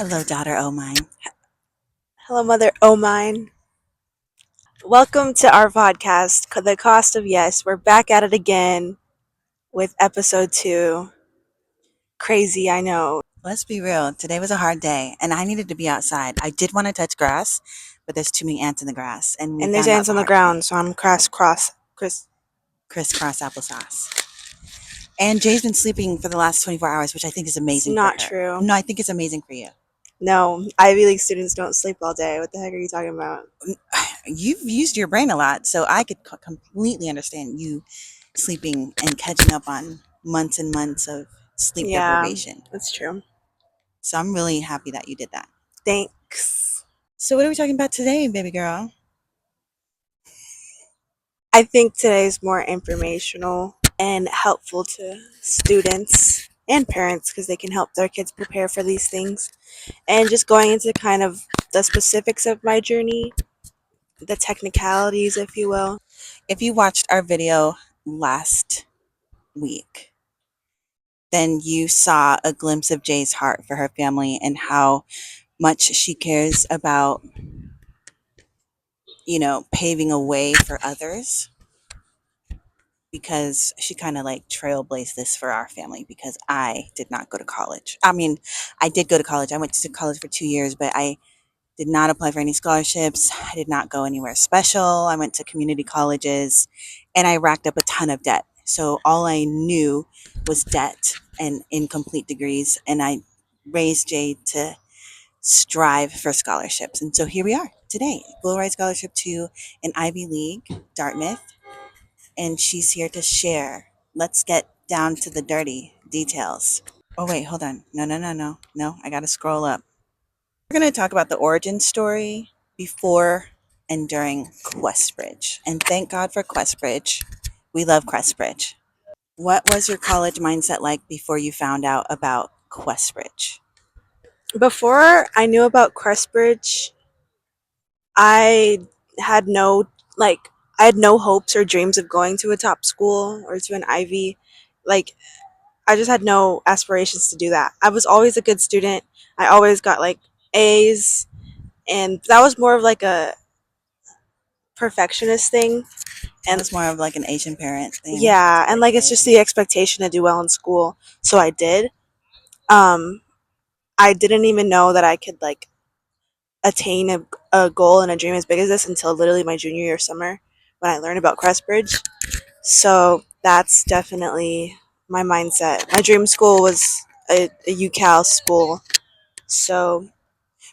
Hello, daughter O mine. Hello, Mother O mine. Welcome to our podcast, The Cost of Yes. We're back at it again with episode 2. Crazy, I know. Let's be real. Today was a hard day, and I needed to be outside. I did want to touch grass, but there's too many ants in the grass, and we And there's found out ants the on the hard way. ground, so I'm Chris. Crisscross applesauce. And Jay's been sleeping for the last 24 hours, which I think is It's amazing for not her. true. No, I think it's amazing for you. No, Ivy League students don't sleep all day. What the heck are you talking about? You've used your brain a lot, so I could completely understand you sleeping and catching up on months and months of sleep Yeah, deprivation. that's true. So I'm really happy that you did that. Thanks. So, what are we talking about today, baby girl? I think today's more informational and helpful to students and parents because they can help their kids prepare for these things. And just going into kind of the specifics of my journey, the technicalities, if you will. If you watched our video last week, then you saw a glimpse of Jay's heart for her family and how much she cares about, paving a way for others, because she kind of like trailblazed this for our family because I did not go to college. I mean, I did go to college. I went to college for 2 years, but I did not apply for any scholarships. I did not go anywhere special. I went to community colleges and I racked up a ton of debt. So all I knew was debt and incomplete degrees. And I raised Jay to strive for scholarships. And so here we are today. Full ride scholarship to an Ivy League, Dartmouth. And she's here to share. Let's get down to the dirty details. Oh, wait, hold on. No, no, no, no. No, I got to scroll up. We're going to talk about the origin story before and during Questbridge. And thank God for Questbridge. We love Questbridge. What was your college mindset like before you found out about Questbridge? Before I knew about Crestbridge, I had no like I had no hopes or dreams of going to a top school or to an Ivy. Like I just had no aspirations to do that. I was always a good student. I always got like A's, and that was more of like a perfectionist thing. That And was more of like an Asian parent thing. yeah, and Like, like it's just the expectation to do well in school. So I did. Um I didn't even know that I could like attain a goal and a dream as big as this until literally my junior year summer when I learned about Crestbridge. So that's definitely my mindset. My dream school was a UCal school. So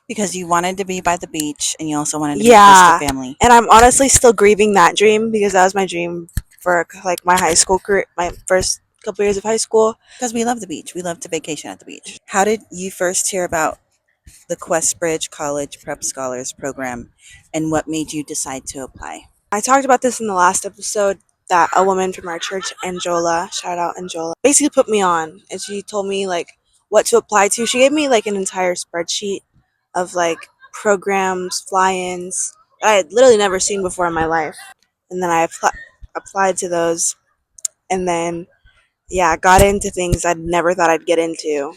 because you wanted to be by the beach and you also wanted to be close to yeah, family. and I'm honestly still grieving that dream because that was my dream for like my high school career, my first couple years of high school. Because we love the beach. We love to vacation at the beach. How did you first hear about the Questbridge College Prep Scholars Program and what made you decide to apply? I talked about this in the last episode that a woman from our church, Anjola, shout out Anjola, basically put me on and she told me like what to apply to. She gave me like an entire spreadsheet of like programs, fly-ins that I had literally never seen before in my life. And then I applied to those and then yeah, got into things I'd never thought I'd get into.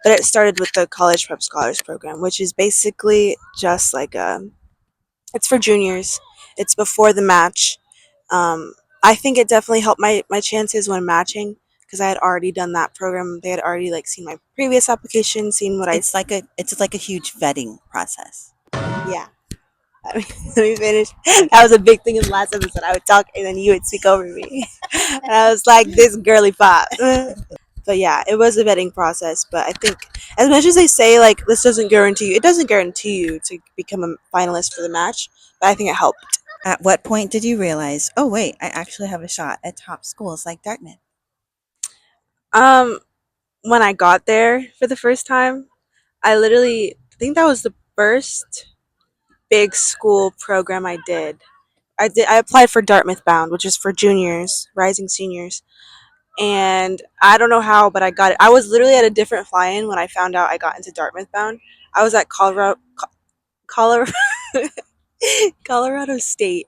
But it started with the College Prep Scholars Program, which is basically just like it's for juniors. It's before the match. I think it definitely helped my chances when matching because I had already done that program. They had already like seen my previous application, seen what I It's like a huge vetting process. yeah. Let me finish. That was a big thing in the last episode. I would talk and then you would speak over me, and I was like this girly pop. But yeah, it was a vetting process. But I think as much as they say like this doesn't guarantee you, it doesn't guarantee you to become a finalist for the match. But I think it helped. At what point did you realize, oh, wait, I actually have a shot at top schools like Dartmouth? Um, when I got there for the first time, I think that was the first big school program I did. I applied for Dartmouth Bound, which is for juniors, rising seniors. And I don't know how, but I got it. I was literally at a different fly-in when I found out I got into Dartmouth Bound. I was at Colorado, Colorado State.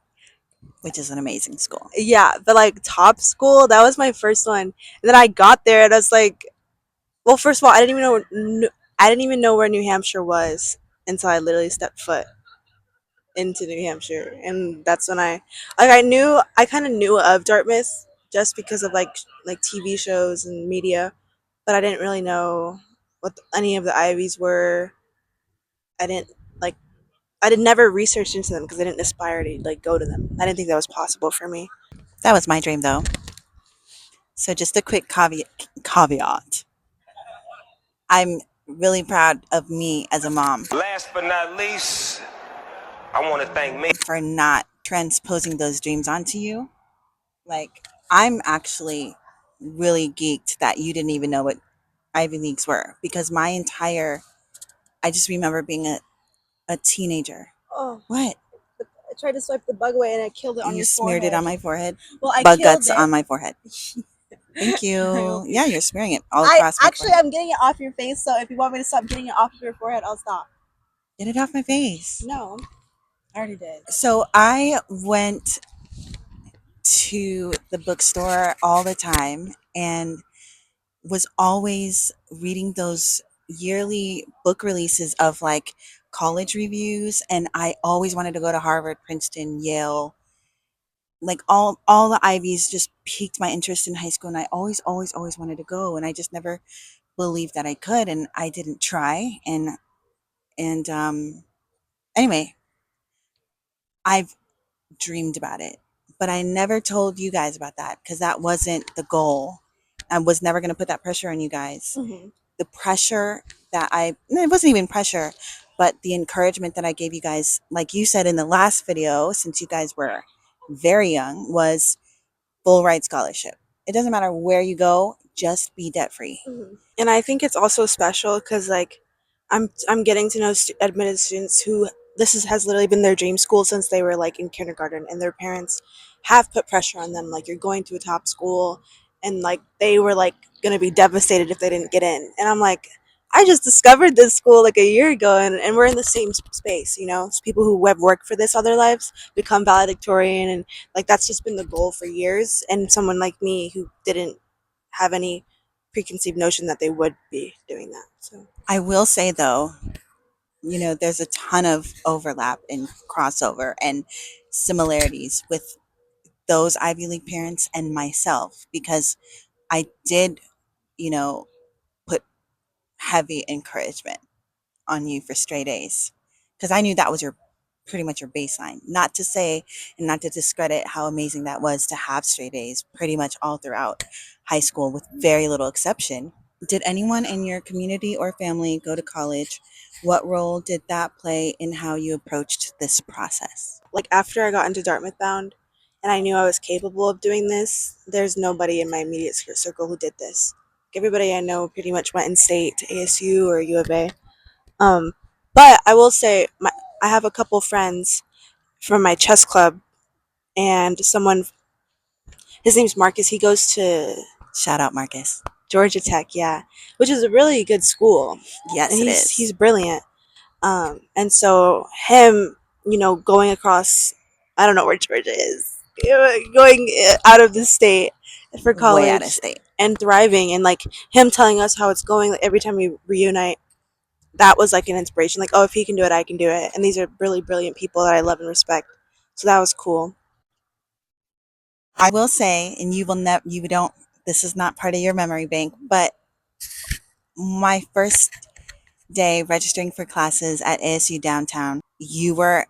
Which is an amazing school. Yeah, but like top school, that was my first one. And then I got there and I was like, well, first of all, I didn't even know I didn't even know where New Hampshire was until I literally stepped foot into New Hampshire, and that's when I kind of knew of Dartmouth just because of like TV shows and media, but I didn't really know what any of the Ivies were. I didn't like I did never research into them because I didn't aspire to like go to them. I didn't think that was possible for me. That was my dream, though. So just a quick caveat. I'm really proud of me as a mom. Last but not least, I want to thank me for not transposing those dreams onto you. Like, I'm actually really geeked that you didn't even know what Ivy Leagues were because I just remember being a teenager. Oh, What? I tried to swipe the bug away and I killed it on You your smeared forehead. it on my forehead? Well, I Bug killed guts it. on my forehead. Thank I you. hope you- Yeah, you're smearing it all I across my actually forehead. I'm getting it off your face. So if you want me to stop getting it off of your forehead, I'll stop. Get it off my face. No, I already did. So I went to the bookstore all the time and was always reading those yearly book releases of like college reviews, and I always wanted to go to Harvard, Princeton, Yale. Like all the Ivies just piqued my interest in high school, and I always wanted to go, and I just never believed that I could, and I didn't try. And anyway, I've dreamed about it, but I never told you guys about that because that wasn't the goal. I was never going to put that pressure on you guys. Mm-hmm. The pressure that it wasn't even pressure, but the encouragement that I gave you guys, like you said in the last video, since you guys were very young, was full ride scholarship. It doesn't matter where you go, just be debt free. Mm-hmm. And I think it's also special because like I'm getting to know admitted students who has literally been their dream school since they were like in kindergarten, and their parents have put pressure on them like you're going to a top school, and like they were like gonna be devastated if they didn't get in, and I'm like. I just discovered this school like a year ago, and we're in the same space, you know. It's people who have worked for this all their lives become valedictorian, and like that's just been the goal for years. And someone like me who didn't have any preconceived notion that they would be doing that. So I will say though, there's a ton of overlap and crossover and similarities with those Ivy League parents and myself because I did, you know, put heavy encouragement on you for straight A's because I knew that was your pretty much your baseline. Not to say and not to discredit how amazing that was to have straight A's pretty much all throughout high school with very little exception. Did anyone in your community or family go to college? What role did that play in how you approached this process? like after I got into Dartmouth Bound and I knew I was capable of doing this, there's nobody in my immediate circle who did this. Everybody I know pretty much went in state to ASU or U of A. Um, but I will say I have a couple friends from my chess club and someone his name's Marcus. He goes to Shout out Marcus. Georgia Tech, yeah, which is a really good school. Yes, And it he's is. brilliant. And so him, going across, I don't know where Georgia is, going out of the state for Way out of college state. and thriving, and like him telling us how it's going, like, every time we reunite, that was like an inspiration. Like, oh, if he can do it, I can do it. And these are really brilliant people that I love and respect. So that was cool. I will say, and you will never, you don't, this is not part of your memory bank, but my first day registering for classes at ASU downtown, you were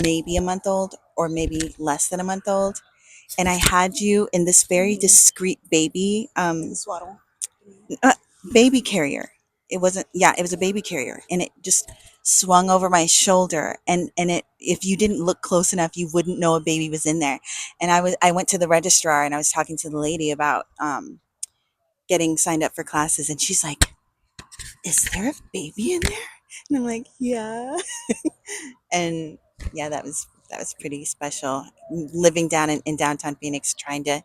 maybe a month old or maybe less than a month old. And I had you in this very discreet Swaddle. uh, baby carrier. It wasn't, yeah, it was a baby carrier. And it just swung over my shoulder. And if you didn't look close enough, you wouldn't know a baby was in there. And I went to the registrar and I was talking to the lady about, getting signed up for classes. And she's like, is there a baby in there? And I'm like, yeah. And yeah, that was pretty special. Living down in downtown Phoenix, trying to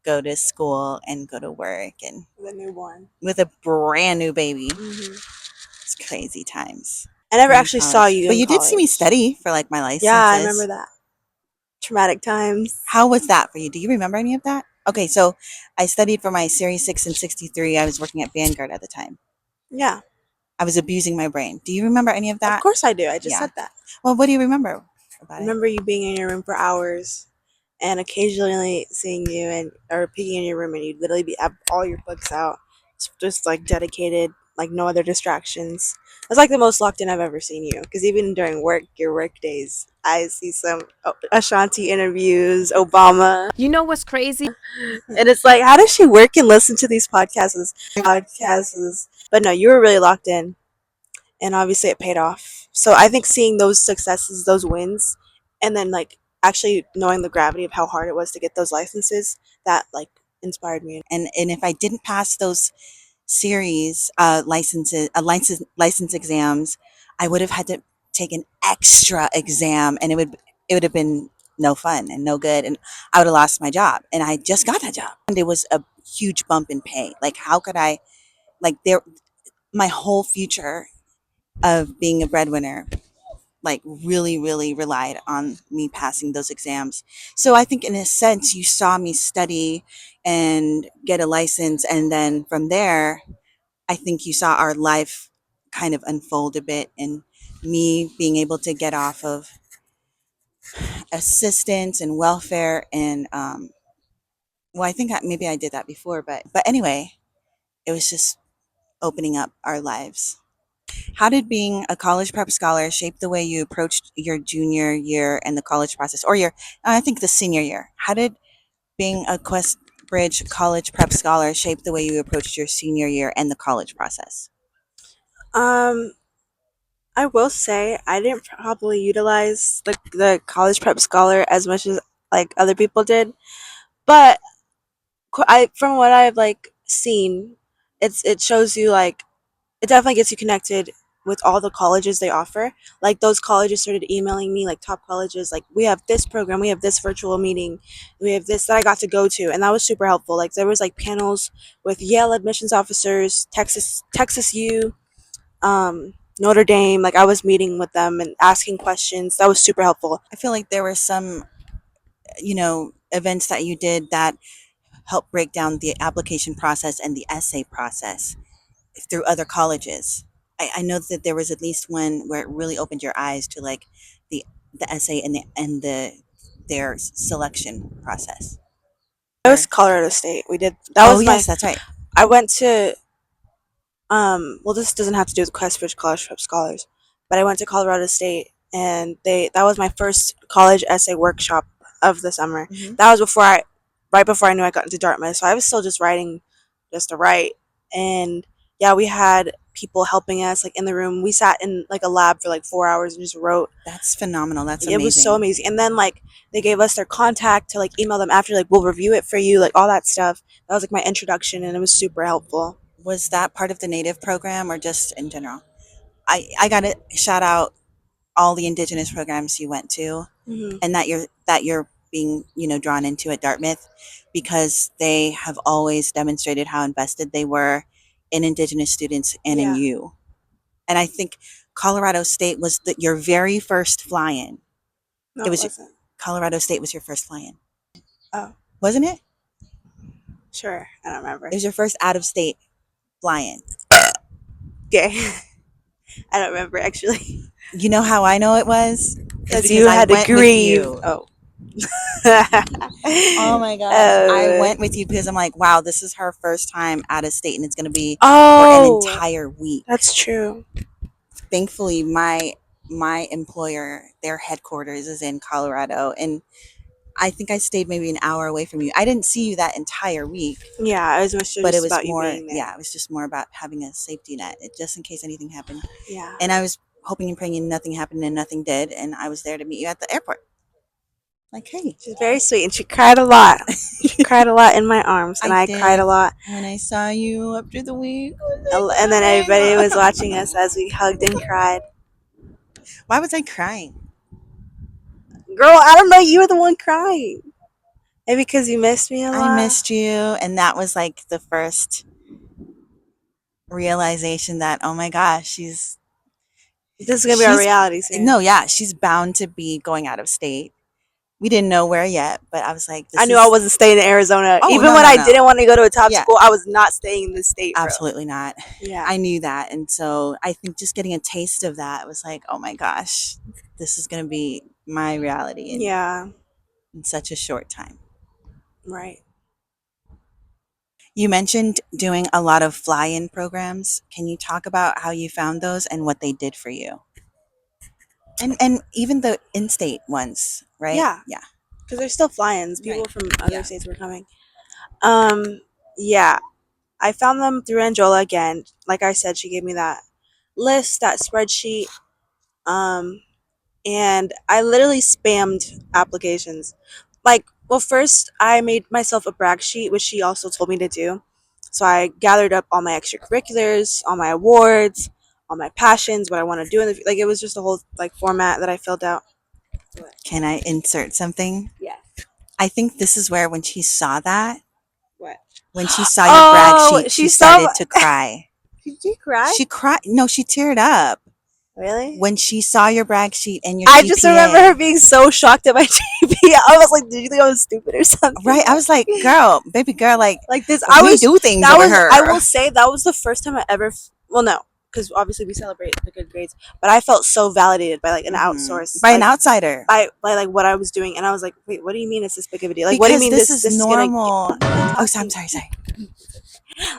go to school and go to work, and The newborn. with a brand new baby. Mm-hmm. It's crazy times. I never In actually saw college. you But in you did see me college. study for like my Yeah, I licenses. remember that. Traumatic times. How was that for you? Do you remember any of that? Okay, so I studied for my Series 6 and 63. I was working at Vanguard at the time. Yeah. I was abusing my brain. Do you remember any of Of that? course I do. I just Yeah. said that. Well, what do you remember I about it? remember you being in your room for hours and occasionally seeing you and or peeking in your room and you'd literally be have all your books out, just like dedicated, like no other distractions. That's like the most locked in I've ever seen you. Because even during work, your work days, I see some Ashanti interviews, Obama, You know what's crazy? and it's like, how does she work and listen to these podcasts? Podcasts, but no, you were really locked in, and obviously it paid off. So I think seeing those successes, those wins, and then like actually knowing the gravity of how hard it was to get those licenses, that like inspired me. And if I didn't pass those series license exams, I would have had to take an extra exam, and it would have been no fun and no good, and I would have lost my job. And I just got that job, and it was a huge bump in pay. Like, how could I, like, there, my whole future of being a breadwinner, like, really, really relied on me passing those exams. So I think, in a sense, you saw me study and get a license, and then from there, I think you saw our life kind of unfold a bit, and me being able to get off of assistance and welfare. And well, I think maybe I did that before, but anyway, it was just opening up our lives. How did being a college prep scholar shape the way you approached your junior year and the college process, or your, I think, the senior year? How did being a Quest Bridge college prep scholar shape the way you approached your senior year and the college process? Um, I will say I didn't probably utilize the college prep scholar as much as like other people did, but I from what I've like seen, it shows you like it definitely gets you connected with all the colleges they offer. Like those colleges started emailing me, like top colleges, like we have this program, we have this virtual meeting, we have this that I got to go to, and that was super helpful. Like there was like panels with Yale admissions officers, Texas U, Notre Dame. Like I was meeting with them and asking questions. That was super helpful. I feel like there were some, events that you did that helped break down the application process and the essay process through other colleges. I know that there was at least one where it really opened your eyes to, like, the the essay and the their selection process. That was Or, Colorado State. We did that oh was my yes, that's right. I went to well, this doesn't have to do with Questbridge College Prep Scholars, but I went to Colorado State, and they that was my first college essay workshop of the summer. Hmm. That was right before I knew I got into Dartmouth, so I was still just writing, just to write. And yeah, we had people helping us like in the room. We sat in like a lab for like 4 hours and just wrote. That's phenomenal. That's It was so amazing. amazing. And then like they gave us their contact to like email them after, like we'll review it for you, like all that stuff. That was like my introduction, and it was super helpful. Was that part of the native program or just in general? I got to shout out all the indigenous programs you went to, Hmm. and that you're being, drawn into at Dartmouth, because they have always demonstrated how invested they were in indigenous students and in Yeah. you. And I think Colorado State was your very first fly-in. No, It it was wasn't. Colorado State was your first fly-in, Oh, wasn't it? sure. I don't It remember. was your first out-of-state fly-in. Okay. I don't remember actually. You know how I know it was? It's Because because you I had to went with grieve. you. Oh. Oh my gosh. I uh, went with you because I'm like, wow, this is her first time out of state, and it's going to be for an oh, entire week. that's true. Thankfully, my employer, their headquarters is in Colorado, and I think I stayed maybe an hour away from you. I didn't see you that entire week, Yeah, it was but it just was about you more, being there. yeah, it was just more about having a safety net, just in case anything happened. Yeah. And I was hoping and praying nothing happened, and nothing did, and I was there to meet you at the airport. Like, hey. She's very sweet, and she cried a lot. She cried a lot in my arms, and I I cried a did. lot. When I saw you after the week, I was like, And oh then my everybody was god. watching us as we hugged and cried. Why was I crying? Girl, I don't know. You were the one crying. Maybe because you missed me a I lot. missed you, and that was like the first realization that, oh my gosh, This is gonna be our she's reality soon. no, yeah, she's bound to be going out of state. We didn't know where yet, but I was like, I this knew I is. wasn't staying in Arizona. Oh, Even no, when no, I no. didn't want to go to a top Yeah, school, I was not staying in this state, bro. absolutely not. Yeah. I knew that. And so I think just getting a taste of that was like, oh my gosh, this is going to be my reality Yeah. in such a short time. Right. You mentioned doing a lot of fly in programs. Can you talk about how you found those and what they did for you? And even the in state ones, right? Yeah. Yeah. Because there's still fly-ins. Right. People from other Yeah. states were coming. Yeah. I found them through Angela again. Like I said, she gave me that list, that spreadsheet. Um, and I literally spammed applications. Like, well, first I made myself a brag sheet, which she also told me to do. So I gathered up all my extracurriculars, all my awards, all my passions, what I want to do in the like. It was just a whole like format that I filled out. Can I insert something? Yeah. I think this is where when she saw that, What? when she saw your brag Oh, sheet, she she saw. started to cry. Did she cry? She cried. No, she teared up Really? when she saw your brag sheet and your I just remember her GPA. being so shocked at my GPA. I was like, "Did you think I was stupid or something?" Right? I was like, girl, baby girl, like Like this. I we was. do things That over was. I here. will say that was the first time I ever. Well, no, because obviously we celebrate the good grades, but I felt so validated by like an outsource, By an like outsider. by like what I was doing, and I was like, "Wait, what do you mean it's this big of a deal? Like, what do you Because mean this this is this is gonna?" normal. Oh, Talk I'm to sorry, sorry.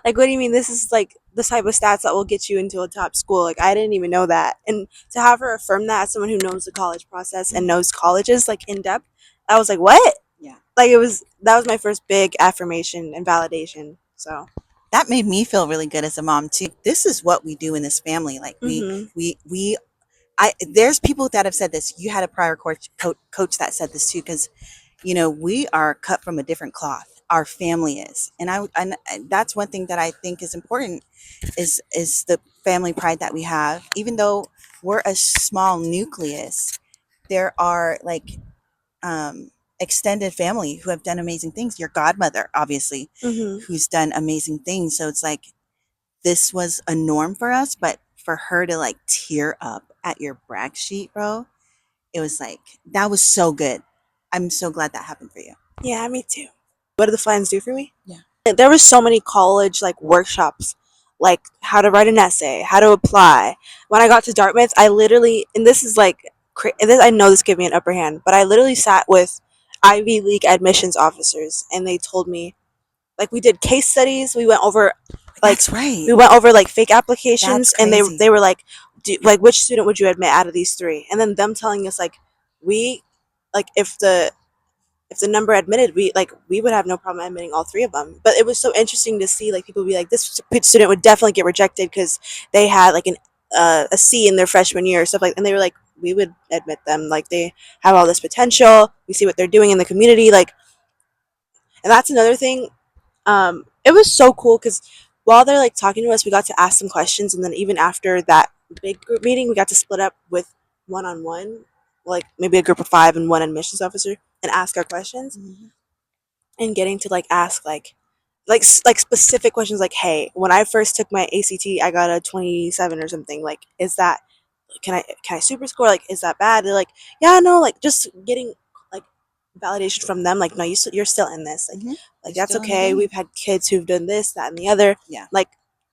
Like, what do you mean this is like the type of stats that will get you into a top school? Like, I didn't even know that. And to have her affirm that as someone who knows the college process and knows colleges like in depth, I was like, what? Yeah. Like, that was my first big affirmation and validation. So, That made me feel really good as a mom too. This is what we do in this family. Like mm-hmm. there's people that have said this. You had a prior coach that said this too, because we are cut from a different cloth. Our family is, and that's one thing that I think is important is the family pride that we have. Even though we're a small nucleus, there are like extended family who have done amazing things. Your godmother, obviously, Mm-hmm. who's done amazing things. So it's like this was a norm for us, but for her to like tear up at your brag sheet, bro, it was like that was so good. I'm so glad that happened for you. Yeah, me too. What did the flyers do for me? Yeah. There was so many college like workshops, like how to write an essay, how to apply. When I got to Dartmouth, I literally, and this is like, I know this gave me an upper hand, but I literally sat with Ivy League admissions officers, and they told me, like, we did case studies. We went over, like, That's right. we went over like fake applications, That's and crazy. they were like, like, which student would you admit out of these three? And then them telling us like, we, like, if the number admitted, we would have no problem admitting all three of them. But it was so interesting to see like people be like, this student would definitely get rejected because they had like a C in their freshman year or stuff like. And they were like, we would admit them. Like they have all this potential. We see what they're doing in the community. Like, and that's another thing. It was so cool because while they're like talking to us, we got to ask some questions, and then even after that big group meeting, we got to split up with one on one, like maybe a group of 5 and one admissions officer, and ask our questions. Mhm. And getting to like ask like specific questions like, hey, when I first took my ACT, I got a 27 or something. Like, is that, can I super score? Like, is that bad? They're like, yeah, no, like just getting like validation from them. Like, no, you're still in this. Like, You're that's still in the okay. game. We've had kids who've done this, that, and the other. Yeah. Like,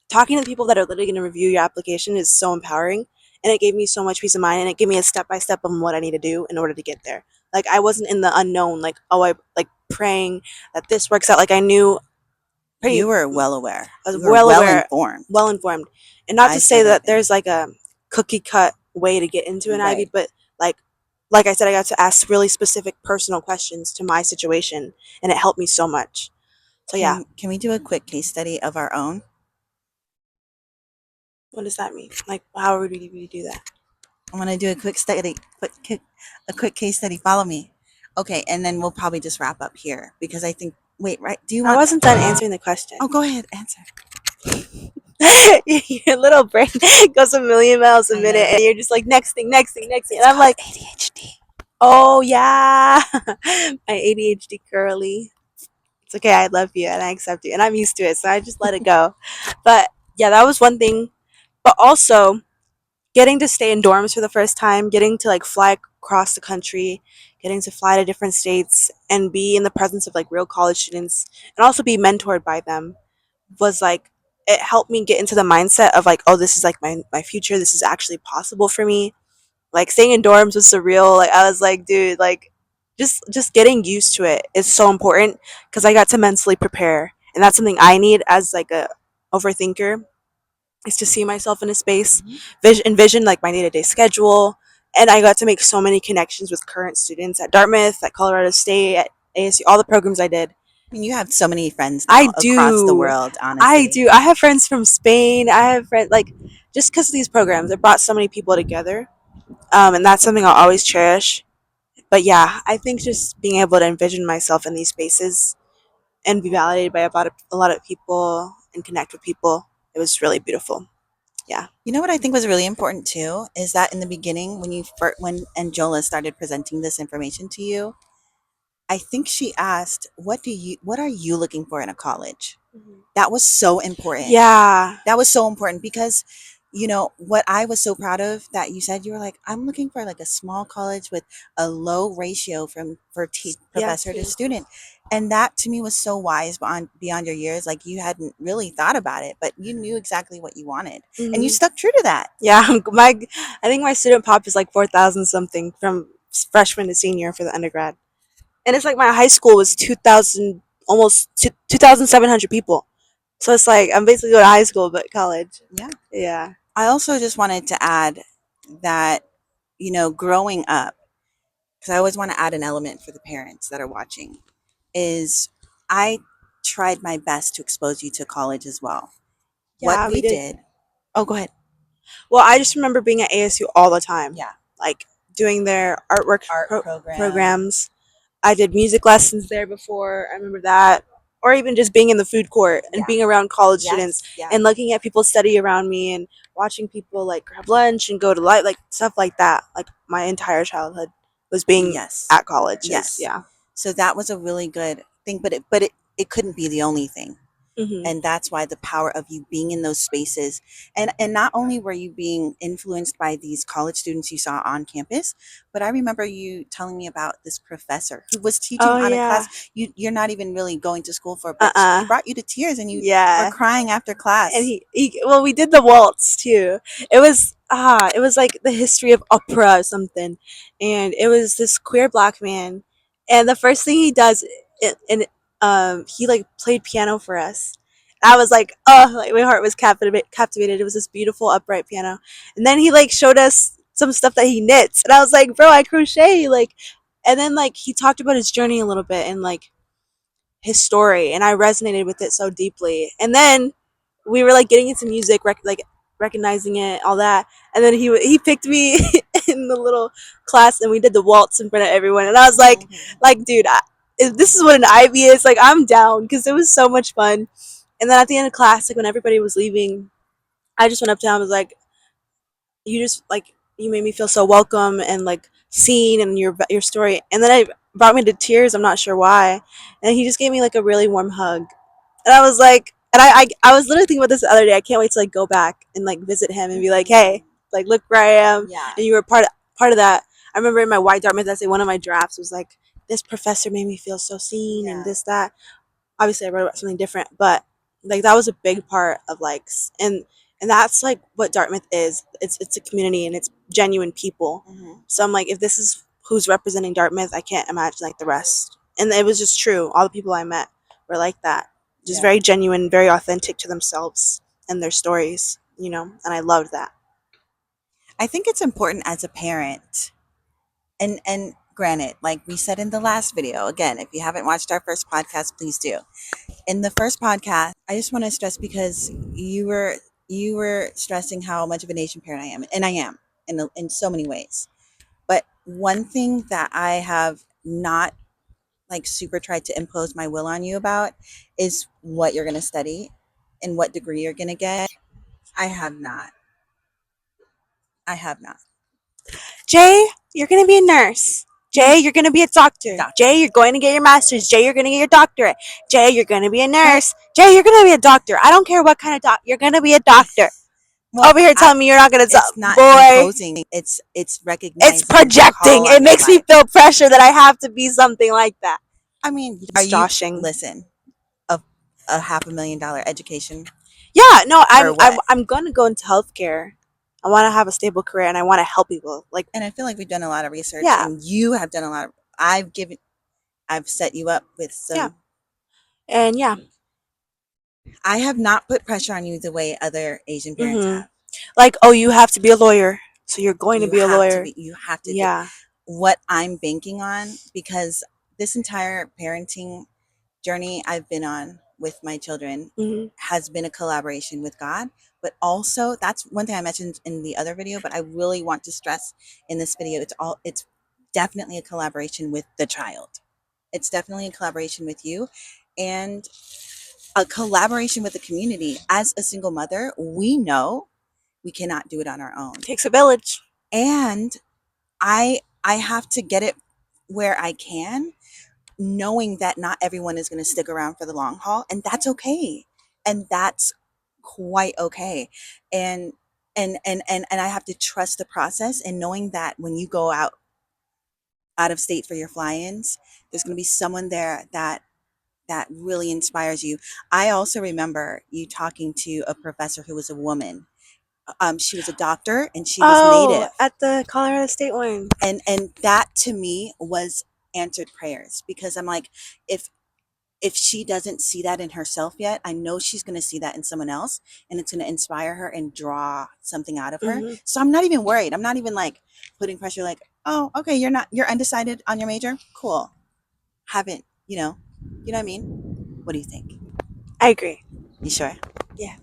talking to the people that are literally going to review your application is so empowering, and it gave me so much peace of mind, and it gave me a step by step on what I need to do in order to get there. Like, I wasn't in the unknown. Like, oh, I like praying that this works out. Like, I knew pretty. You were well aware. I was You were well well aware, informed. well informed, and not I to say say that that thing. there's like a cookie cut way to get into an Ivy, Right. but like I said, I got to ask really specific personal questions to my situation, and it helped me so much. So yeah, Can we do a quick case study of our own? what does that mean? Like, how would we do that? I'm gonna do a quick case study. Follow me. Okay, and then we'll probably just wrap up here because I think. Wait, right? Do you I want? wasn't done answering the question. Oh, go ahead. Answer. Your little brain goes a million miles a I minute, know. and you're just like, next thing, next thing, next thing. It's And I'm called like, ADHD. oh yeah, my ADHD curly. It's okay. I love you and I accept you, and I'm used to it, so I just let it go. But yeah, that was one thing. But also getting to stay in dorms for the first time, getting to like fly across the country, getting to fly to different states and be in the presence of like real college students and also be mentored by them was like it helped me get into the mindset of like, oh, this is like my future. This is actually possible for me. Like staying in dorms was surreal. Like I was like, dude, like just getting used to it is so important because I got to mentally prepare, and that's something I need as like a overthinker is to see myself in a space, Mhm. envision like my day to day schedule, and I got to make so many connections with current students at Dartmouth, at Colorado State, at ASU, all the programs I did. I mean, you have so many friends I now across the do. world, I honestly. do. I have friends from Spain. I have friends like just because of these programs, it brought so many people together, and that's something I'll always cherish. But yeah, I think just being able to envision myself in these spaces and be validated by a lot of people and connect with people, it was really beautiful. Yeah. You know what I think was really important too is that in the beginning, when Anjola started presenting this information to you, I think she asked, what are you looking for in a college?" That was so important. Yeah. That was so important because, what I was so proud of that you said, you were like, I'm looking for like a small college with a low ratio Yeah. professor to student. And that to me was so wise beyond your years. Like you hadn't really thought about it, but you knew exactly what you wanted and you Hmm. stuck true to that. Yeah. I think my student pop is like 4,000 something from freshman to senior for the undergrad, and it's like my high school was 2,000, almost 2,700 people. So it's like I'm basically going to high school but college. Yeah. Yeah. I also just wanted to add that, growing up, because I always want to add an element for the parents that are watching, is I tried my best to expose you to college as well. What Yeah, we we did. did. Oh, go ahead. Well, I just remember being at ASU all the time, Yeah. like doing their artwork Art program. programs. I did music lessons there before. I remember that. Or even just being in the food court and Yeah. being around college students Yes. Yeah. and looking at people study around me and watching people like grab lunch and go to light, like stuff like that. Like my entire childhood was being Yes. at colleges. Yes. Yeah. So that was a really good thing, but it couldn't be the only thing. Hmm. And that's why the power of you being in those spaces, and not only were you being influenced by these college students you saw on campus, but I remember you telling me about this professor who was teaching Oh on a yeah. class you're not even really going to school for, but he Uh-uh. brought you to tears and you were Yeah. crying after And class. he well, we did the waltz too. It was like the history of opera or something, and it was this queer black man, and the first thing he does, and he like played piano for us. I was like, oh, like my heart was captivated. It was this beautiful upright piano, and then he like showed us some stuff that he knits, and I was like, bro, I crochet, like, and then like he talked about his journey a little bit and like his story, and I resonated with it so deeply. And then we were like getting into music, like recognizing it, all that. And then he picked me in the little class, and we did the waltz in front of everyone. And I was Mhm. like, dude, if this is what an Ivy is, like I'm down because it was so much fun. And then at the end of class, like when everybody was leaving, I just went up to him. I was like, you just like you made me feel so welcome and like seen and your story. And then it brought me to tears. I'm not sure why. And he just gave me like a really warm hug, and I was like, and I was literally thinking about this the other day. I can't wait to like go back and like visit him and be like, hey, like look where I am, Yeah. and you were part of that. I remember in my White Dartmouth essay, one of my drafts was like, this professor made me feel so seen and Yeah. this that. Obviously, I wrote about something different, but like that was a big part of like, and that's like what Dartmouth is. It's a community and it's genuine people. Hmm. So I'm like, if this is who's representing Dartmouth, I can't imagine like the rest. And it was just true. All the people I met were like that, just Yeah. very genuine, very authentic to themselves and their stories, and I loved that. I think it's important as a parent, and granted, like we said in the last video, again, if you haven't watched our first podcast, please do. In the first podcast, I just want to stress, because you were stressing how much of a nation parent I am, and I am in so many ways. But one thing that I have not like super tried to impose my will on you about is what you're going to study and what degree you're going to get. I have not. I have not. Jay, you're gonna be a nurse. Jay, you're gonna be a doctor. Doctor. Jay, you're going to get your master's. Jay, you're gonna get your doctorate. Jay, you're gonna be a nurse. Jay, you're gonna be a doctor. I don't care what kind of you're gonna be a doctor. Well, Over here telling me you're not gonna talk, it's not boy. imposing. It's It's recognizing the projecting. call It on your makes me life. feel pressure that I have to be something like that. I mean, are It's you joshing. listen? A $500,000 education Yeah, no, for what? I'm gonna go into healthcare. I want to have a stable career and I want to help people. Like, And I feel like we've done a lot of research, yeah, and you have done a lot of. I've set you up with yeah, some. and yeah. I have not put pressure on you the way other Asian parents hmm have. Like, oh, you have to be a lawyer, so you're going to You be a have to lawyer. be. You have to do Yeah. what I'm banking on, because this entire parenting journey I've been on with my children hmm has been a collaboration with God. But also, that's one thing I mentioned in the other video, but I really want to stress in this video. It's definitely a collaboration with the child. It's definitely a collaboration with you, and a collaboration with the community. As a single mother, we know we cannot do it on our own. Takes a village. And I have to get it where I can, knowing that not everyone is going to stick around for the long haul, and that's okay. And that's quite okay. And and I have to trust the process, and knowing that when you go out of state for your fly-ins, there's going to be someone there that really inspires you. I also remember you talking to a professor who was a woman. She was a doctor and she was Oh, native. at the Colorado State one. And that to me was answered prayers, because I'm like, if if she doesn't see that in herself yet, I know she's going to see that in someone else, and it's going to inspire her and draw something out of her. hmm So I'm not even worried. I'm not even like putting pressure like, oh, okay, you're undecided on your major. Cool. Haven't, you know what I mean? What do you think? I agree. You sure? Yeah.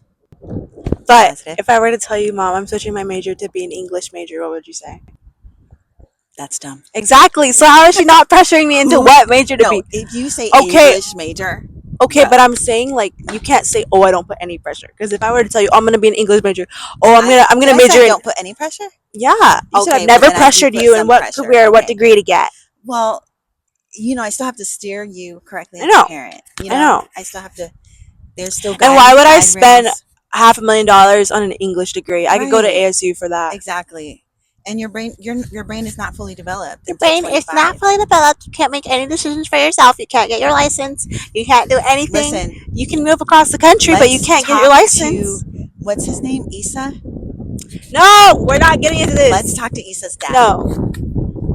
But Positive? if I were to tell you, Mom, I'm switching my major to be an English major, what would you say? That's dumb. Exactly. So how is she not pressuring me into Who? what major to No, be? if you say Okay, English major, okay, bro, but I'm saying like you can't say, "Oh, I don't put any pressure." Because if I were to tell you, oh, "I'm gonna be an English major," oh, I'm did gonna I say major I in, don't put any pressure? yeah, you said I've Okay, well never then I do pressured put you in some what pressure. career, what Okay. degree to get. Well, I still have to steer you correctly I as a know, parent. I know. I still have to. There's still And why would I guide spend rails. $500,000 on an English degree? I could go to Right. ASU for that. Exactly. And your brain is not fully developed Your until brain is not 25. fully developed. You can't make any decisions for yourself. You can't get your license. You can't do anything. Listen, You can move across the country, but you let's can't get your talk to license. what's his name? Issa? No, we're not getting into Let's this. talk to Issa's dad. No.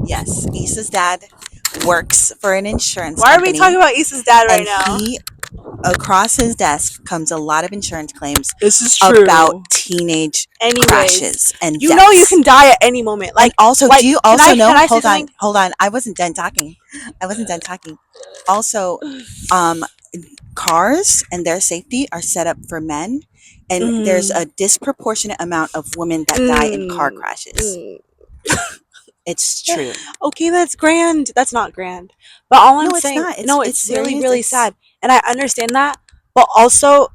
Yes, Issa's dad works for an insurance Why are we talking company, about Issa's dad right and now? he across his desk comes a lot of insurance claims This is about true. teenage Anyways, crashes and you know you deaths. can die at any moment. And also, do you Can also can know? I say something? Hold on. I wasn't done talking. I wasn't done talking. Also, um, cars and their safety are set up for men, and there's Mm, a disproportionate amount of women that die in car mm, crashes. mm. It's true. Okay, that's grand. That's not grand. But all I'm No, it's saying, not. no, It's it's really, serious. really It's sad. And I understand that. But also,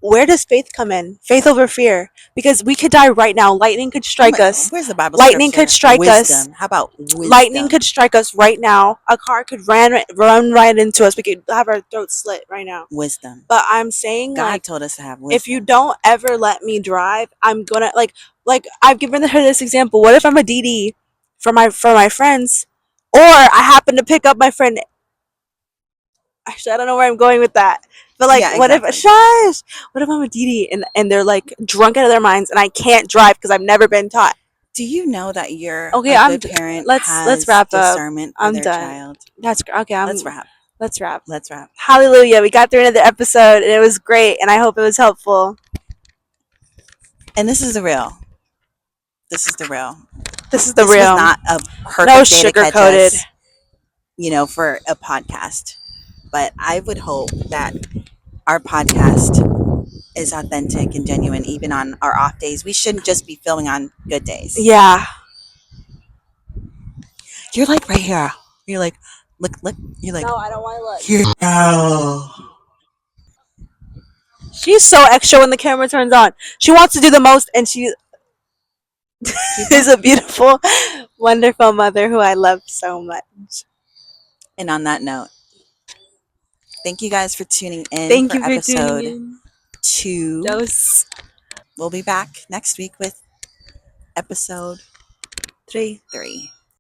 where does faith come in? Faith over fear. Because we could die right now. Lightning could strike us. where's the Bible Lightning could scripture? strike us. Wisdom. How about Lightning wisdom? could strike us right now. A car could run right into us. We could have our throats slit right now. Wisdom. But I'm saying, God like, told us to have if you wisdom. don't ever let me drive, I'm gonna like I've given her this example. What if I'm a DD for my friends, or I happen to pick up my friend? Actually, I don't know where I'm going with that. But like, Yeah, what if exactly. shush? What if I'm a DD and they're like drunk out of their minds and I can't drive because I've never been taught? Do you know that you're Okay, a good parent let's has wrap up. discernment for I'm their done. child? Okay. Let's wrap. Let's wrap. Let's wrap. Hallelujah! We got through another episode and it was great, and I hope it was helpful. And this is the real. This is the real. This is the This was real. not a No perfect day to sugar catch coated. us, for a podcast. But I would hope that our podcast is authentic and genuine, even on our off days. We shouldn't just be filming on good days. Yeah. You're like right here. You're like, look. You're like, No, I don't want to look. here. She's so extra when the camera turns on. She wants to do the most, and she is a beautiful, wonderful mother who I love so much. And on that note, thank you guys for tuning in Thank for you for tuning episode in. 2. Dose. we'll be back next week with episode 3.